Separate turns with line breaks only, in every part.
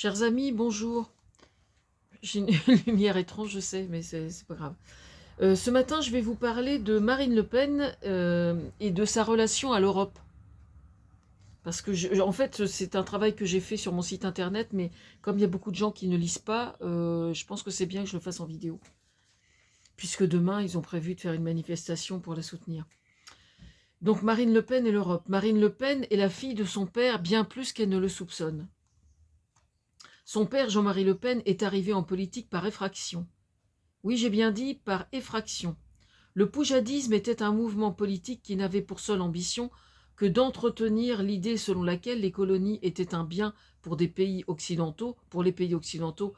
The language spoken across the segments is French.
Chers amis, bonjour. J'ai une lumière étrange, je sais, mais c'est pas grave. Ce matin, je vais vous parler de Marine Le Pen et de sa relation à l'Europe. Parce que, en fait, c'est un travail que j'ai fait sur mon site internet, mais comme il y a beaucoup de gens qui ne lisent pas, je pense que c'est bien que je le fasse en vidéo. Puisque demain, ils ont prévu de faire une manifestation pour la soutenir. Donc, Marine Le Pen et l'Europe. Marine Le Pen est la fille de son père bien plus qu'elle ne le soupçonne. Son père, Jean-Marie Le Pen, est arrivé en politique par effraction. Oui, j'ai bien dit par effraction. Le poujadisme était un mouvement politique qui n'avait pour seule ambition que d'entretenir l'idée selon laquelle les colonies étaient un bien pour des pays occidentaux, pour les pays occidentaux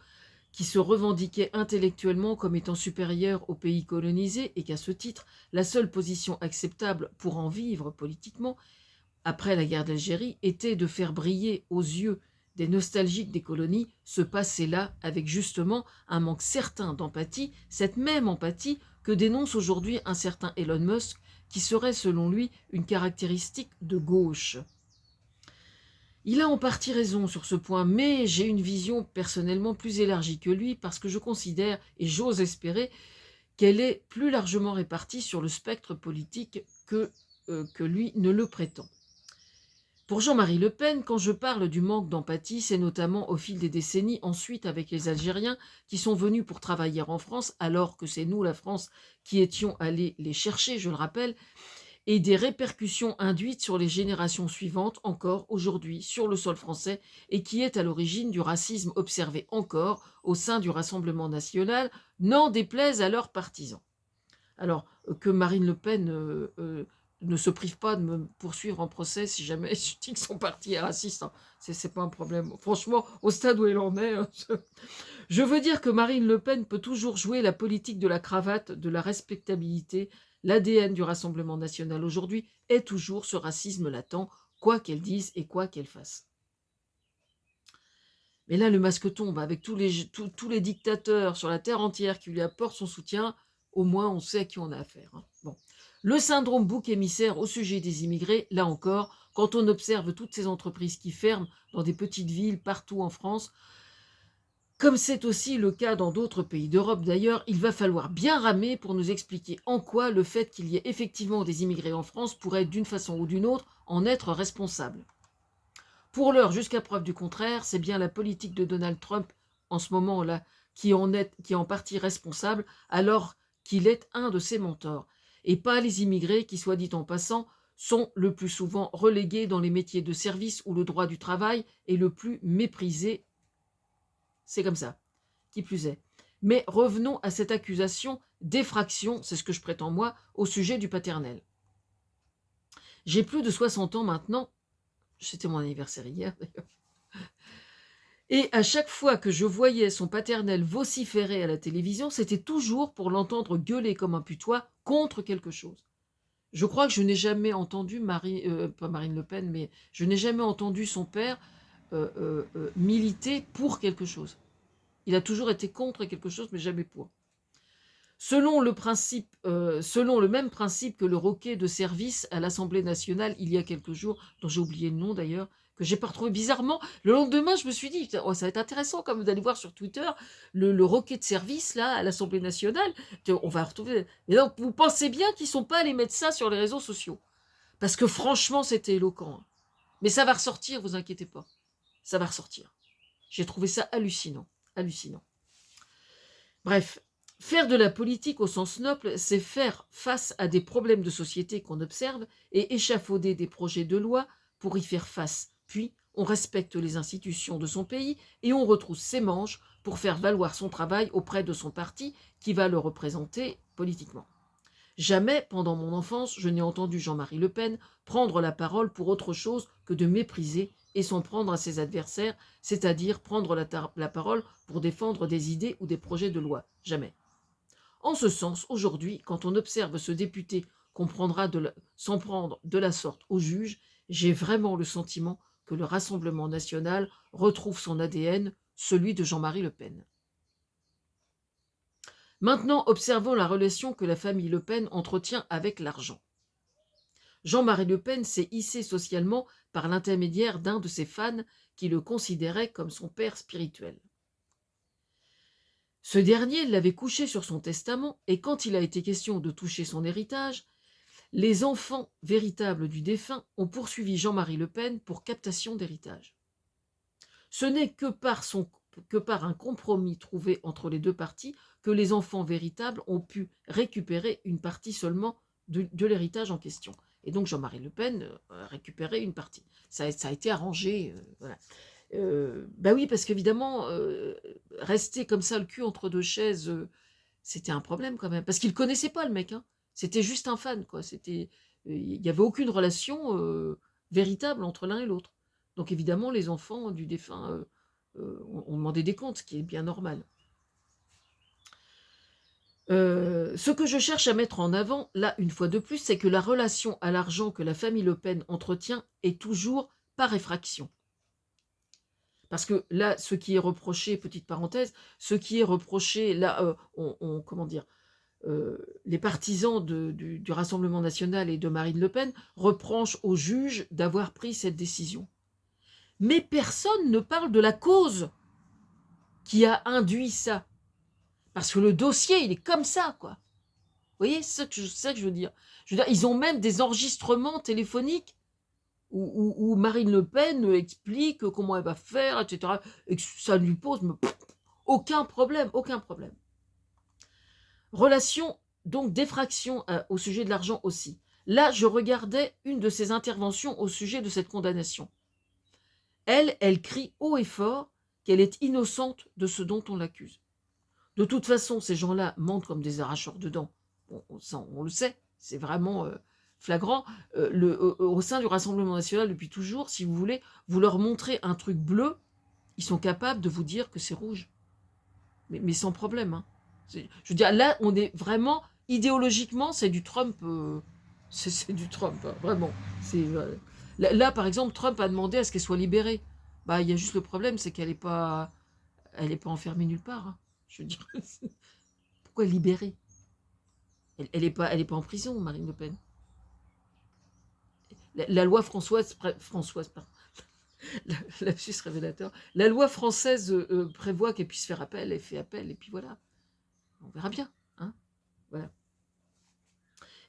qui se revendiquaient intellectuellement comme étant supérieurs aux pays colonisés et qu'à ce titre, la seule position acceptable pour en vivre politiquement, après la guerre d'Algérie, était de faire briller aux yeux des nostalgiques des colonies ce passé-là avec justement un manque certain d'empathie, cette même empathie que dénonce aujourd'hui un certain Elon Musk, qui serait selon lui une caractéristique de gauche. Il a en partie raison sur ce point, mais j'ai une vision personnellement plus élargie que lui parce que je considère, et j'ose espérer, qu'elle est plus largement répartie sur le spectre politique que lui ne le prétend. Pour Jean-Marie Le Pen, quand je parle du manque d'empathie, c'est notamment au fil des décennies, ensuite avec les Algériens qui sont venus pour travailler en France, alors que c'est nous, la France, qui étions allés les chercher, je le rappelle, et des répercussions induites sur les générations suivantes, encore aujourd'hui, sur le sol français, et qui est à l'origine du racisme observé encore au sein du Rassemblement national, n'en déplaise à leurs partisans. Alors, que Marine Le Pen ne se prive pas de me poursuivre en procès si jamais je dis que son parti est raciste. Hein. C'est pas un problème. Franchement, au stade où elle en est, je veux dire que Marine Le Pen peut toujours jouer la politique de la cravate, de la respectabilité. L'ADN du Rassemblement national aujourd'hui est toujours ce racisme latent, quoi qu'elle dise et quoi qu'elle fasse. Mais là, le masque tombe, avec tous les dictateurs sur la terre entière qui lui apportent son soutien, au moins on sait à qui on a affaire. Hein. Bon. Le syndrome bouc émissaire au sujet des immigrés, là encore, quand on observe toutes ces entreprises qui ferment dans des petites villes partout en France, comme c'est aussi le cas dans d'autres pays d'Europe d'ailleurs, il va falloir bien ramer pour nous expliquer en quoi le fait qu'il y ait effectivement des immigrés en France pourrait d'une façon ou d'une autre en être responsable. Pour l'heure, jusqu'à preuve du contraire, c'est bien la politique de Donald Trump en ce moment-là qui est en partie responsable, alors qu'il est un de ses mentors, et pas les immigrés qui, soit dit en passant, sont le plus souvent relégués dans les métiers de service où le droit du travail est le plus méprisé. C'est comme ça, qui plus est. Mais revenons à cette accusation d'effraction, c'est ce que je prétends moi, au sujet du paternel. J'ai plus de 60 ans maintenant, c'était mon anniversaire hier d'ailleurs, et à chaque fois que je voyais son paternel vociférer à la télévision, c'était toujours pour l'entendre gueuler comme un putois contre quelque chose. Je crois que je n'ai jamais entendu pas Marine Le Pen, mais je n'ai jamais entendu son père militer pour quelque chose. Il a toujours été contre quelque chose, mais jamais pour. Selon le même principe que le roquet de service à l'Assemblée nationale il y a quelques jours, dont j'ai oublié le nom d'ailleurs, que j'ai pas retrouvé bizarrement, le lendemain je me suis dit, oh, ça va être intéressant comme d'aller voir sur Twitter le roquet de service là à l'Assemblée nationale. On va retrouver. Et donc vous pensez bien qu'ils sont pas allés mettre ça sur les réseaux sociaux, parce que franchement c'était éloquent. Hein. Mais ça va ressortir, vous inquiétez pas, ça va ressortir. J'ai trouvé ça hallucinant, hallucinant. Bref, faire de la politique au sens noble, c'est faire face à des problèmes de société qu'on observe et échafauder des projets de loi pour y faire face. Puis, on respecte les institutions de son pays et on retrousse ses manches pour faire valoir son travail auprès de son parti qui va le représenter politiquement. Jamais, pendant mon enfance, je n'ai entendu Jean-Marie Le Pen prendre la parole pour autre chose que de mépriser et s'en prendre à ses adversaires, c'est-à-dire prendre la parole pour défendre des idées ou des projets de loi. Jamais. En ce sens, aujourd'hui, quand on observe ce député s'en prendre de la sorte aux juges, j'ai vraiment le sentiment que le Rassemblement national retrouve son ADN, celui de Jean-Marie Le Pen. Maintenant, observons la relation que la famille Le Pen entretient avec l'argent. Jean-Marie Le Pen s'est hissé socialement par l'intermédiaire d'un de ses fans qui le considérait comme son père spirituel. Ce dernier l'avait couché sur son testament, et quand il a été question de toucher son héritage, les enfants véritables du défunt ont poursuivi Jean-Marie Le Pen pour captation d'héritage. Ce n'est que par un compromis trouvé entre les deux parties que les enfants véritables ont pu récupérer une partie seulement de l'héritage en question. Et donc Jean-Marie Le Pen a récupéré une partie. Ça a été arrangé. Voilà. Bah oui, parce qu'évidemment, rester comme ça le cul entre deux chaises, c'était un problème quand même. Parce qu'il ne connaissait pas le mec. Hein. C'était juste un fan, quoi. Il n'y avait aucune relation véritable entre l'un et l'autre. Donc évidemment, les enfants du défunt ont demandé des comptes, ce qui est bien normal. Ce que je cherche à mettre en avant, là, une fois de plus, c'est que la relation à l'argent que la famille Le Pen entretient est toujours par effraction. Parce que là, ce qui est reproché, petite parenthèse, ce qui est reproché, là, comment dire, les partisans du Rassemblement national et de Marine Le Pen reprochent aux juges d'avoir pris cette décision. Mais personne ne parle de la cause qui a induit ça. Parce que le dossier, il est comme ça, quoi. Vous voyez, c'est ça que je veux dire. Je veux dire, ils ont même des enregistrements téléphoniques où Marine Le Pen explique comment elle va faire, etc. Et que ça lui pose aucun problème, aucun problème. Relation, donc, d'effraction au sujet de l'argent aussi. Là, je regardais une de ses interventions au sujet de cette condamnation. Elle crie haut et fort qu'elle est innocente de ce dont on l'accuse. De toute façon, ces gens-là mentent comme des arracheurs de dents. Bon, on le sait, c'est vraiment flagrant. Au sein du Rassemblement national, depuis toujours, si vous voulez, vous leur montrez un truc bleu, ils sont capables de vous dire que c'est rouge. Mais sans problème. Hein. Je veux dire, là, on est vraiment, idéologiquement, c'est du Trump. C'est du Trump, hein, vraiment. Là, par exemple, Trump a demandé à ce qu'elle soit libérée. Bah, il y a juste le problème, c'est qu'elle n'est pas enfermée nulle part. Hein. Je veux dire, pourquoi libérer? Elle n'est pas en prison, Marine Le Pen. La loi Françoise, pardon, lapsus révélateur, la loi française prévoit qu'elle puisse faire appel, elle fait appel, et puis voilà. On verra bien. Hein, voilà.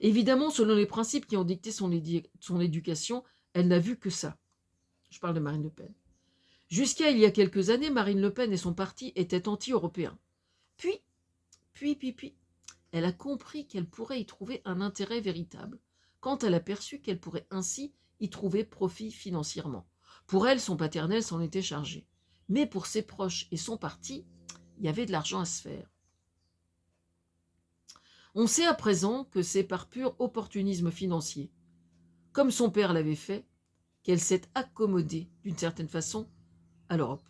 Évidemment, selon les principes qui ont dicté son éducation, elle n'a vu que ça. Je parle de Marine Le Pen. Jusqu'à il y a quelques années, Marine Le Pen et son parti étaient anti-européens. Puis, elle a compris qu'elle pourrait y trouver un intérêt véritable, quand elle a perçu qu'elle pourrait ainsi y trouver profit financièrement. Pour elle, son paternel s'en était chargé. Mais pour ses proches et son parti, il y avait de l'argent à se faire. On sait à présent que c'est par pur opportunisme financier, comme son père l'avait fait, qu'elle s'est accommodée, d'une certaine façon, à l'Europe.